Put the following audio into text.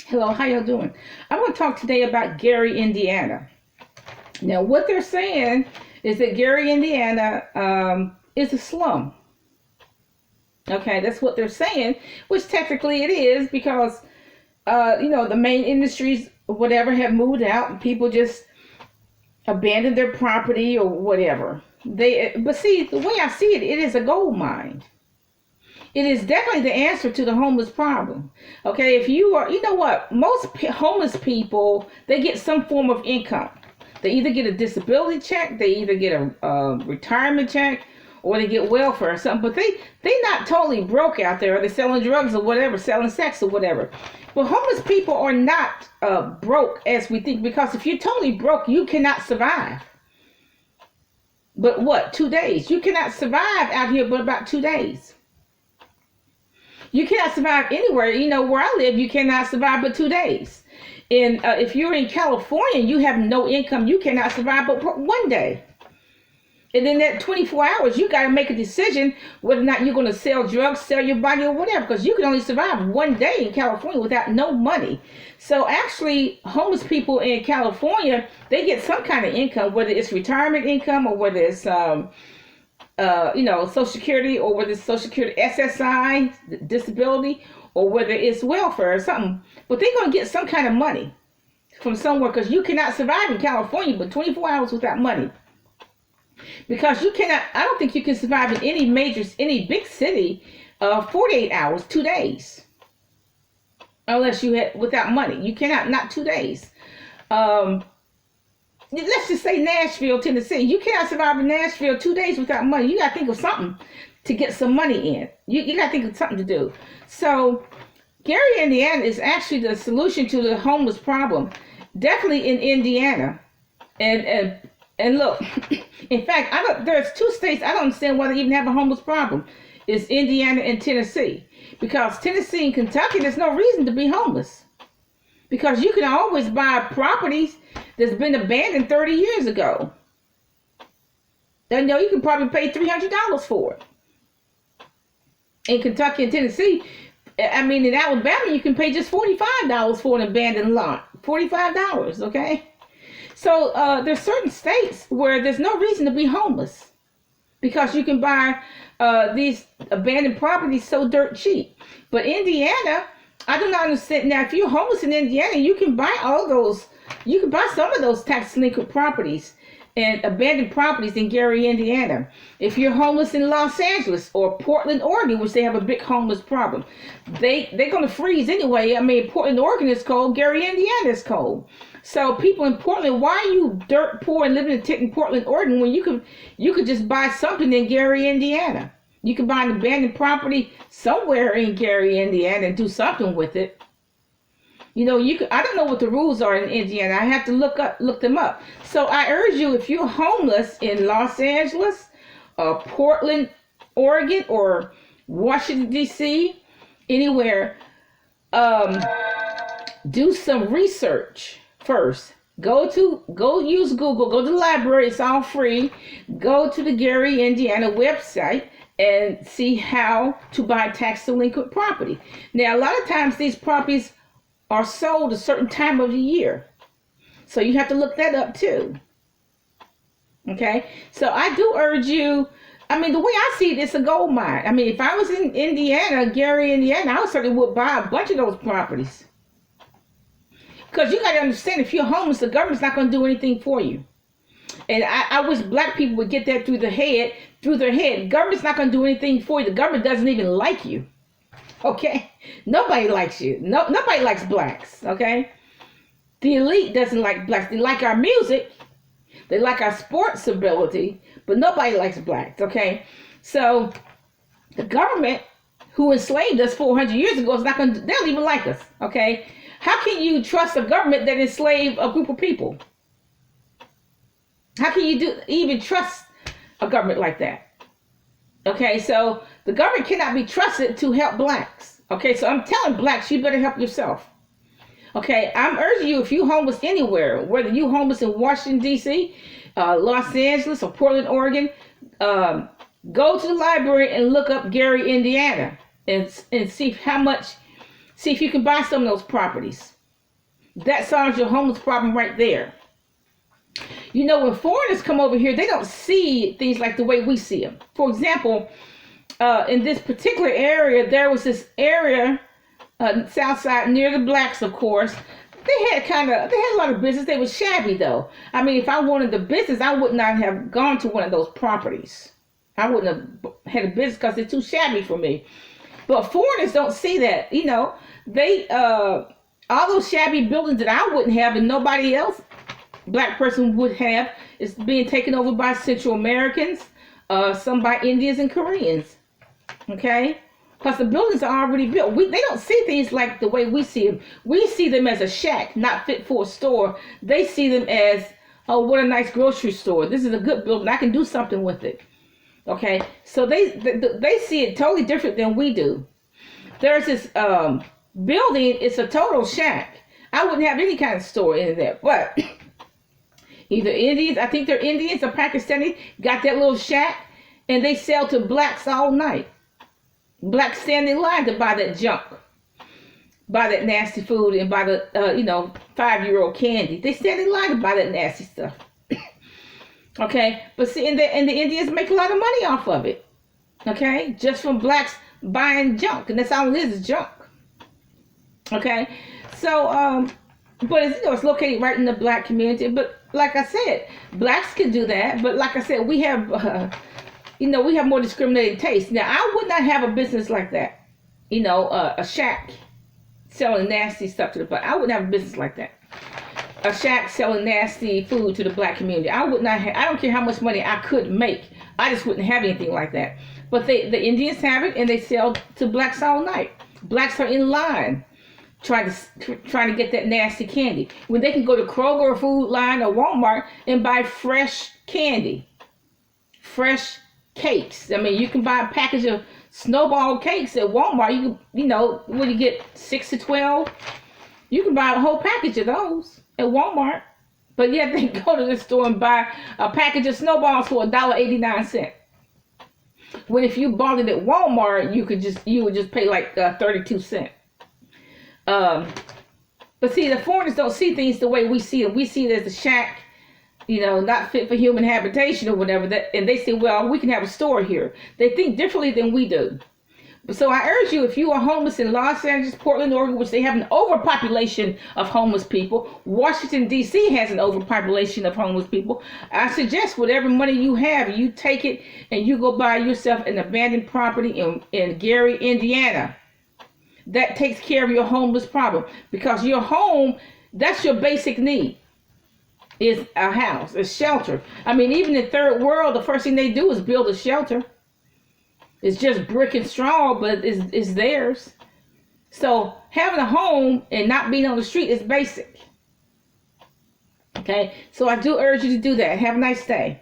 Hello, how y'all doing? I want to talk today about Gary, Indiana. Now, what they're saying is that Gary, Indiana, is a slum. Okay, that's what they're saying, which technically it is because, the main industries, whatever, have moved out and people just abandon their property or whatever. But see, the way I see it, it is a gold mine. It is definitely the answer to the homeless problem. Okay, if you are, you know what, homeless people, they get some form of income. They either get a disability check, they either get a retirement check, or they get welfare or something. But they not totally broke out there. They're selling drugs or whatever, selling sex or whatever. But homeless people are not broke as we think, because if you're totally broke, you cannot survive. But what, 2 days? You cannot survive out here but about 2 days. You cannot survive anywhere. Where I live, you cannot survive but 2 days. And if you're in California, you have no income. You cannot survive but 1 day. And then that 24 hours, you got to make a decision whether or not you're going to sell drugs, sell your body or whatever, because you can only survive 1 day in California without no money. So actually, homeless people in California, they get some kind of income, whether it's retirement income or whether it's Social Security, or whether it's Social Security, SSI, disability, or whether it's welfare or something. But they're going to get some kind of money from somewhere, because you cannot survive in California but 24 hours without money. Because I don't think you can survive in any big city 48 hours, 2 days. Unless without money. You cannot, not 2 days. Let's just say Nashville, Tennessee. You cannot survive in Nashville 2 days without money. You got to think of something to get some money in. You got to think of something to do. So Gary, Indiana is actually the solution to the homeless problem. Definitely in Indiana. And look, in fact, there's 2 states I don't understand why they even have a homeless problem. It's Indiana and Tennessee. Because Tennessee and Kentucky, there's no reason to be homeless. Because you can always buy properties that's been abandoned 30 years ago. And you can probably pay $300 for it. In Kentucky and Tennessee, in Alabama, you can pay just $45 for an abandoned lot. $45, okay? So there's certain states where there's no reason to be homeless, because you can buy these abandoned properties so dirt cheap. But Indiana, I do not understand. Now, if you're homeless in Indiana, you can buy you can buy some of those tax delinquent properties and abandoned properties in Gary, Indiana. If you're homeless in Los Angeles or Portland, Oregon, which they have a big homeless problem, they're going to freeze anyway. Portland, Oregon is cold. Gary, Indiana is cold. So people in Portland, why are you dirt poor and living in a tent in Portland, Oregon, when you could just buy something in Gary, Indiana? You could buy an abandoned property somewhere in Gary, Indiana, and do something with it. I don't know what the rules are in Indiana. I have to look them up. So I urge you, if you're homeless in Los Angeles, Portland, Oregon, or Washington, D.C., anywhere, do some research first. Go use Google, go to the library, it's all free. Go to the Gary, Indiana website and see how to buy tax delinquent property. Now, a lot of times these properties are sold a certain time of the year. So you have to look that up too. Okay? So I do urge you, the way I see it, it's a gold mine. If I was in Indiana, Gary, Indiana, I certainly would buy a bunch of those properties. Because you got to understand, if you're homeless, the government's not going to do anything for you. And I wish black people would get that through their head. Government's not going to do anything for you. The government doesn't even like you. Okay? Nobody likes you. Nobody likes blacks. Okay? The elite doesn't like blacks. They like our music. They like our sports ability. But nobody likes blacks. Okay? So the government, who enslaved us 400 years ago, they don't even like us. Okay? How can you trust a government that enslaved a group of people? How can you even trust a government like that? Okay, so the government cannot be trusted to help blacks. Okay, so I'm telling blacks, you better help yourself. Okay, I'm urging you, if you're homeless anywhere, whether you're homeless in Washington, D.C., Los Angeles, or Portland, Oregon, go to the library and look up Gary, Indiana, and see if you can buy some of those properties. That solves your homeless problem right there. You know, when foreigners come over here, they don't see things like the way we see them. For example, in this particular area, there was this area, south side, near the blacks, of course. They had a lot of business. They were shabby though. I mean, if I wanted the business, I would not have gone to one of those properties. I wouldn't have had a business because they're too shabby for me. But foreigners don't see that. You know, they all those shabby buildings that I wouldn't have and nobody else, black person would have, is being taken over by Central Americans, some by Indians and Koreans. Okay? Because the buildings are already built. They don't see things like the way we see them. We see them as a shack, not fit for a store. They see them as, oh, what a nice grocery store. This is a good building. I can do something with it. Okay? So they see it totally different than we do. There's this building. It's a total shack. I wouldn't have any kind of store in there. But either Indians, I think they're Indians or Pakistani, got that little shack, and they sell to blacks all night. Blacks stand in line to buy that junk, buy that nasty food, and buy the 5-year-old candy. They stand in line to buy that nasty stuff. Okay, but see, and the Indians make a lot of money off of it. Okay, just from blacks buying junk, and that's all it is junk. Okay, so but it's located right in the black community. But like I said, blacks can do that. But like I said, we have. We have more discriminating taste. Now, I would not have a business like that. A shack selling nasty stuff to the black. I wouldn't have a business like that. A shack selling nasty food to the black community. I would not have. I don't care how much money I could make. I just wouldn't have anything like that. But the Indians have it, and they sell to blacks all night. Blacks are in line trying to get that nasty candy when they can go to Kroger or Food Line or Walmart and buy fresh candy, fresh cakes. I mean, you can buy a package of Snowball cakes at Walmart. When you get 6 to 12, you can buy a whole package of those at Walmart. But yet they go to the store and buy a package of Snowballs for $1.89. When if you bought it at Walmart, you would just pay like 32 cents. But see, the foreigners don't see things the way we see them. We see it as a shack, not fit for human habitation or whatever. And they say, well, we can have a store here. They think differently than we do. So I urge you, if you are homeless in Los Angeles, Portland, Oregon, which they have an overpopulation of homeless people, Washington, D.C. has an overpopulation of homeless people, I suggest whatever money you have, you take it and you go buy yourself an abandoned property in Gary, Indiana. That takes care of your homeless problem, because your home, that's your basic need. Is a house, a shelter. I mean, even in third world, the first thing they do is build a shelter. It's just brick and straw, but it's theirs. So having a home and not being on the street is basic. Okay, so I do urge you to do that. Have a nice day.